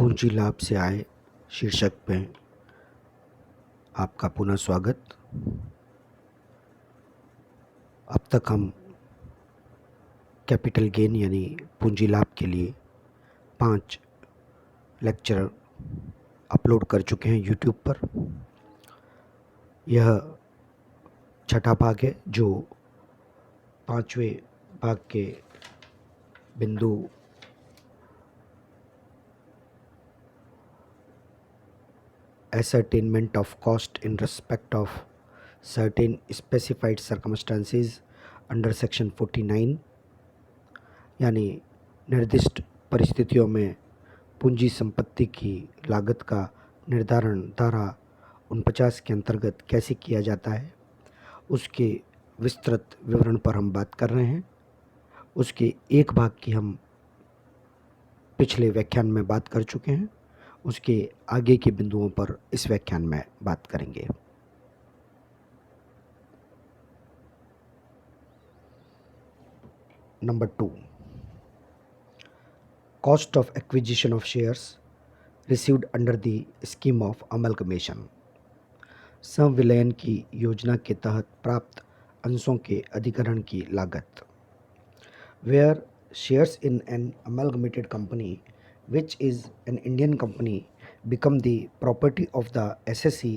पूंजी लाभ से आय शीर्षक में आपका पुनः स्वागत। अब तक हम कैपिटल गेन यानी पूंजी लाभ के लिए 5 लेक्चर अपलोड कर चुके हैं यूट्यूब पर। यह छठा भाग है जो 5वें भाग के बिंदु ascertainment of cost in respect of certain specified circumstances under section 49 यानी निर्दिष्ट परिस्थितियों में पूंजी संपत्ति की लागत का निर्धारण धारा 49 के अंतर्गत कैसे किया जाता है, उसके विस्तृत विवरण पर हम बात कर रहे हैं। उसके एक भाग की हम पिछले व्याख्यान में बात कर चुके हैं। उसके आगे के बिंदुओं पर इस व्याख्यान में बात करेंगे। Number 2, cost of acquisition of shares received under the scheme of amalgamation. संविलयन की योजना के तहत प्राप्त अंशों के अधिग्रहण की लागत। Where shares in an amalgamated company which is an Indian company become the property of the SSE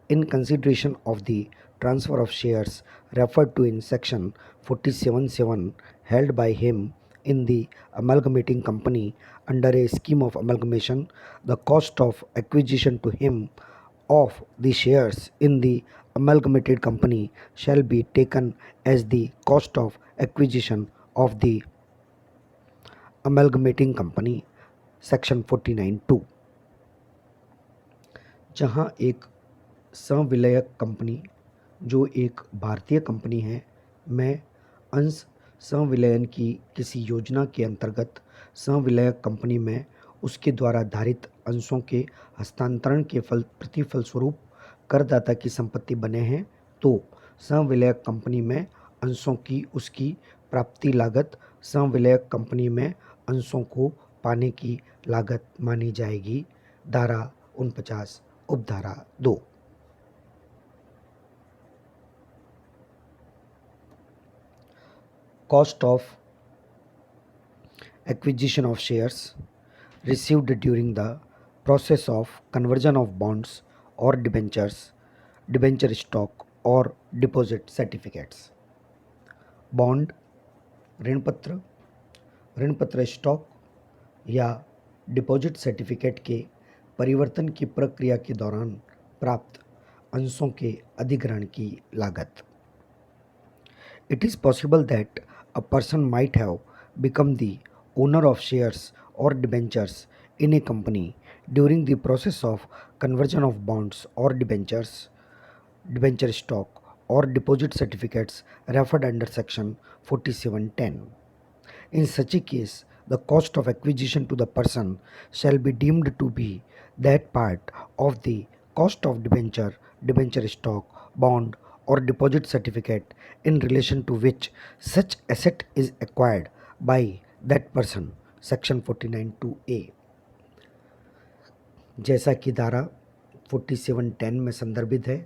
in consideration of the transfer of shares referred to in section 47(7) held by him in the amalgamating company under a scheme of amalgamation. The cost of acquisition to him of the shares in the amalgamated company shall be taken as the cost of acquisition of the amalgamating company, section 49(2). जहां एक संविलयक company जो एक भारतीय company है में अंश संविलयन की किसी योजना के अंतर्गत संविलयक कंपनी में उसके द्वारा धारित अंशों के हस्तांतरण के प्रतिफल स्वरूप करदाता की संपत्ति बने हैं, तो संविलयक कंपनी में अंशों की उसकी प्राप्ति लागत संविलयक कंपनी में अंशों को पाने की लागत मानी जाएगी। धारा 49 उपधारा 2। Cost of acquisition of shares received during the process of conversion of bonds और डिबेंचर्स, डिबेंचर स्टॉक और डिपॉजिट सर्टिफिकेट्स। बॉन्ड, ऋणपत्र, ऋणपत्र स्टॉक या डिपॉजिट सर्टिफिकेट के परिवर्तन की प्रक्रिया के दौरान प्राप्त अंशों के अधिग्रहण की लागत। It is possible that a person might have become the owner of shares और debentures in a company during the process of conversion of bonds और डिबेंचर्स, डिबेंचर स्टॉक और deposit certificates referred under section 47(10). In such a case, the cost of acquisition to the person shall be deemed to be that part of the cost of debenture, debenture stock, bond or deposit certificate in relation to which such asset is acquired by that person, section 49(2)(a। जैसा कि धारा 47(10) में संदर्भित है,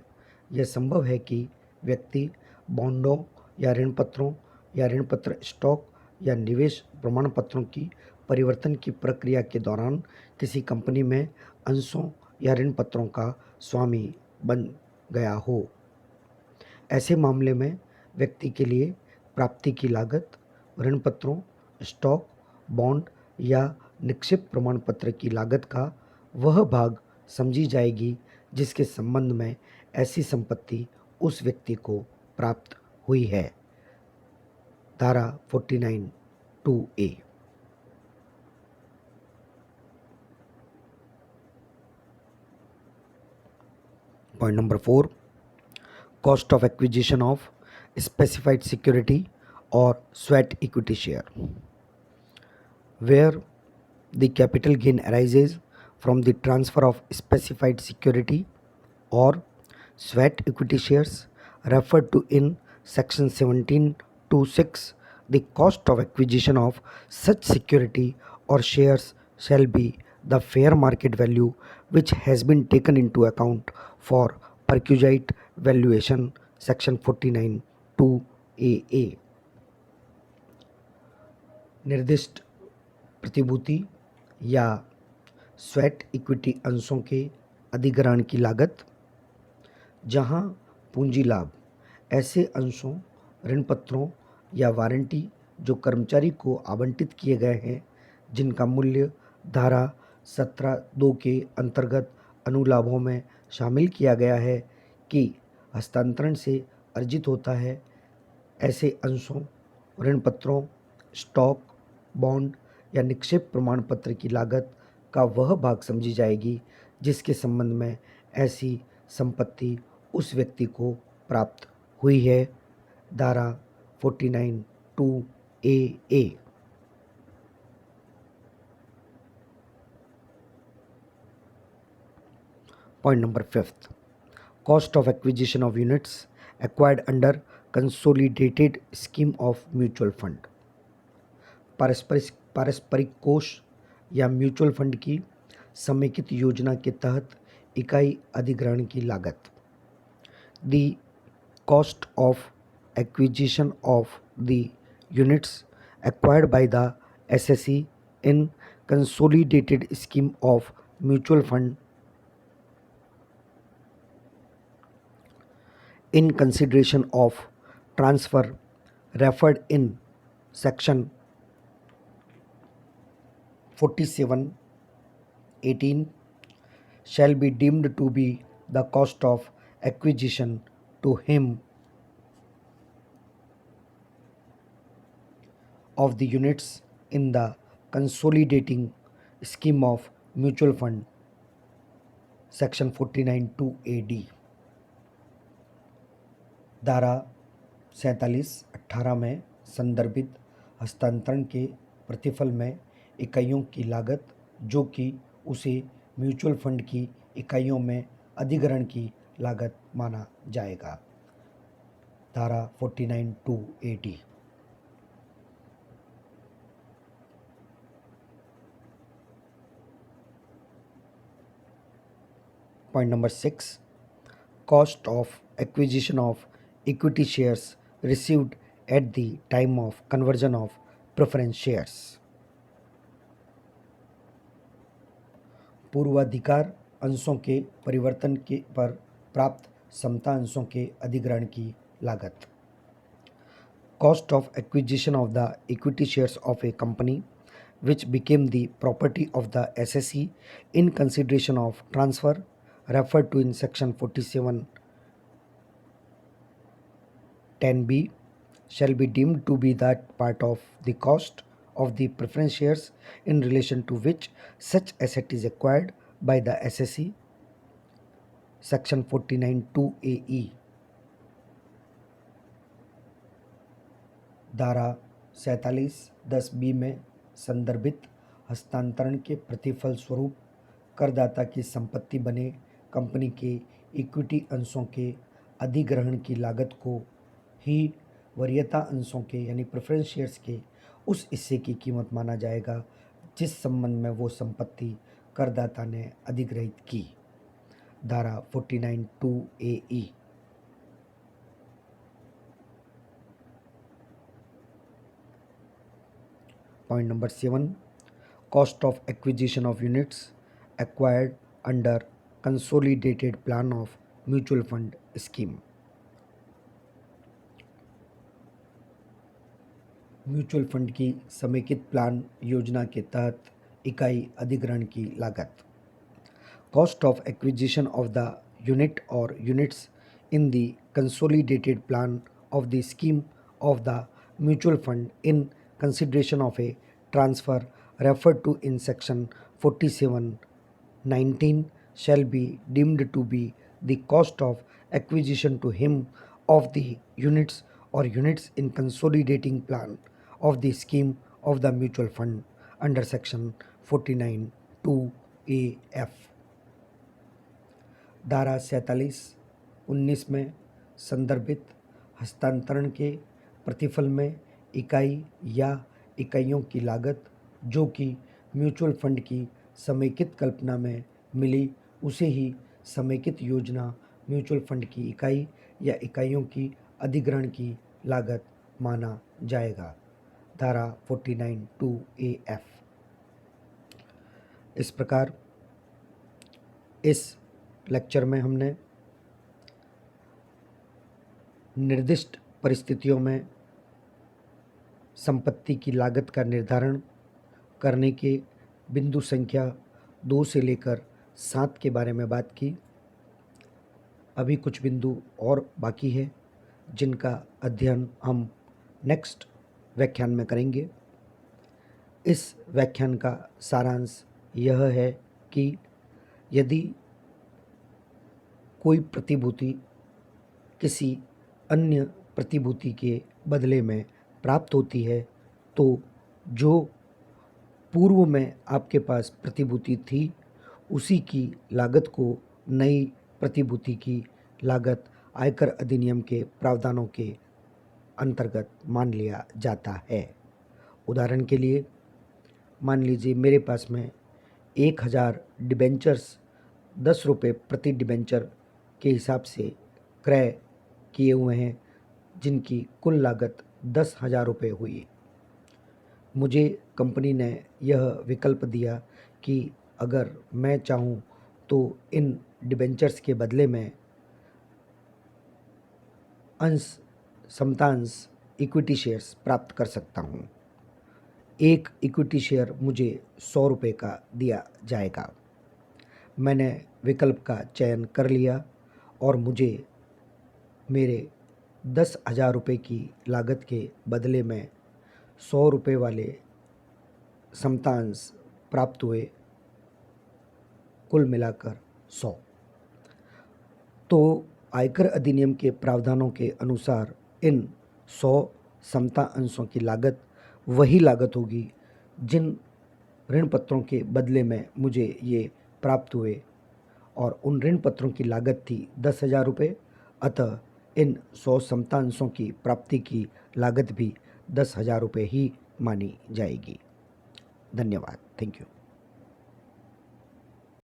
यह संभव है कि व्यक्ति बॉन्डों या ऋणपत्रों या ऋणपत्र स्टॉक या निवेश प्रमाण पत्रों की परिवर्तन की प्रक्रिया के दौरान किसी कंपनी में अंशों या ऋण पत्रों का स्वामी बन गया हो। ऐसे मामले में व्यक्ति के लिए प्राप्ति की लागत ऋण पत्रों, स्टॉक, बॉन्ड या निक्षिप्त प्रमाण पत्र की लागत का वह भाग समझी जाएगी जिसके संबंध में ऐसी संपत्ति उस व्यक्ति को प्राप्त हुई है। धारा 49(2)(a। Point number 4, cost of acquisition of specified security or sweat equity share, where the capital gain arises from the transfer of specified security or sweat equity shares referred to in section 17(2)(6). The cost of acquisition of such security or shares shall be the fair market value which has been taken into account for perquisite valuation, section 49 2AA। निर्दिष्ट प्रतिभूति या sweat equity अंशों के अधिग्रहण की लागत, जहां पूंजी लाभ ऐसे अंशों, ऋण पत्रों या वारंटी जो कर्मचारी को आवंटित किए गए हैं जिनका मूल्य धारा 17(2) के अंतर्गत अनुलाभों में शामिल किया गया है कि हस्तांतरण से अर्जित होता है, ऐसे अंशों, ऋण पत्रों, स्टॉक, बॉन्ड या निक्षेप प्रमाण पत्र की लागत का वह भाग समझी जाएगी जिसके संबंध में ऐसी संपत्ति उस व्यक्ति को प्राप्त हुई है। धारा 49 2AA। Point number 5th, cost of acquisition of units acquired under consolidated scheme of mutual fund। पारस्परिक कोष या म्यूचुअल फंड की समेकित योजना के तहत इकाई अधिग्रहण की लागत। The cost of acquisition of the units acquired by the SSE in consolidated scheme of mutual fund in consideration of transfer referred in section 47(18) shall be deemed to be the cost of acquisition to him of the units in the consolidating scheme of mutual fund, section 49 2AD। धारा 47(18) में संदर्भित हस्तांतरण के प्रतिफल में इकाइयों की लागत जो कि उसे म्यूचुअल फंड की इकाइयों में अधिग्रहण की लागत माना जाएगा। धारा 49 2AD। Point number 6, cost of acquisition of equity shares received at the time of conversion of preference shares। पूर्वाधिकार अंशों के परिवर्तन के पर प्राप्त समता अंशों के अधिग्रहण की लागत। Cost of acquisition of the equity shares of a company which became the property of the SSE in consideration of transfer referred to in section 47(10)(b) shall be deemed to be that part of the cost of the preference shares in relation to which such asset is acquired by the SSE, section 49 2AE। धारा 47(10)(b) में संदर्भित हस्तांतरण के प्रतिफल स्वरूप करदाता की संपत्ति बने कंपनी के इक्विटी अंशों के अधिग्रहण की लागत को ही वरीयता अंशों के यानी प्रेफरेंस शेयर्स के उस हिस्से की कीमत माना जाएगा जिस संबंध में वो संपत्ति करदाता ने अधिग्रहित की। धारा 49 2AE। Point number 7, cost of acquisition of units acquired under consolidated plan of mutual fund scheme। Mutual fund की समेकित प्लान योजना के तहत इकाई अधिग्रहण की लागत। Cost of acquisition of the unit और units in the consolidated plan of the scheme of the mutual fund in consideration of a transfer referred to in section 47(19) shall be deemed to be the cost of acquisition to him of the units or units in consolidating plan of the scheme of the mutual fund under section 49 2AF। धारा 47(19) में संदर्भित हस्तांतरण के प्रतिफल में इकाई या इकाइयों की लागत जो कि म्यूचुअल फंड की समेकित कल्पना में मिली उसे ही समेकित योजना म्यूचुअल फंड की इकाई या इकाइयों की अधिग्रहण की लागत माना जाएगा। धारा 49(2)(a)(f। इस प्रकार इस लेक्चर में हमने निर्दिष्ट परिस्थितियों में संपत्ति की लागत का निर्धारण करने के बिंदु संख्या 2 से लेकर 7 के बारे में बात की। अभी कुछ बिंदु और बाकी है जिनका अध्ययन हम नेक्स्ट व्याख्यान में करेंगे। इस व्याख्यान का सारांश यह है कि यदि कोई प्रतिभूति किसी अन्य प्रतिभूति के बदले में प्राप्त होती है तो जो पूर्व में आपके पास प्रतिभूति थी उसी की लागत को नई प्रतिभूति की लागत आयकर अधिनियम के प्रावधानों के अंतर्गत मान लिया जाता है। उदाहरण के लिए मान लीजिए मेरे पास में 1000 डिबेंचर्स 10 रुपये प्रति डिबेंचर के हिसाब से क्रय किए हुए हैं जिनकी कुल लागत 10,000 रुपये हुई। मुझे कंपनी ने यह विकल्प दिया कि अगर मैं चाहूँ तो इन डिबेंचर्स के बदले में अंश समतांश इक्विटी शेयर्स प्राप्त कर सकता हूँ। एक इक्विटी शेयर मुझे 100 रुपये का दिया जाएगा। मैंने विकल्प का चयन कर लिया और मुझे मेरे 10,000 रुपये की लागत के बदले में 100 रुपये वाले समतांश प्राप्त हुए, कुल मिलाकर 100। तो आयकर अधिनियम के प्रावधानों के अनुसार इन 100 समता अंशों की लागत वही लागत होगी जिन ऋण पत्रों के बदले में मुझे ये प्राप्त हुए और उन ऋण पत्रों की लागत थी 10,000 रुपये। अतः इन 100 समता अंशों की प्राप्ति की लागत भी 10,000 रुपये ही मानी जाएगी। धन्यवाद। Thank you.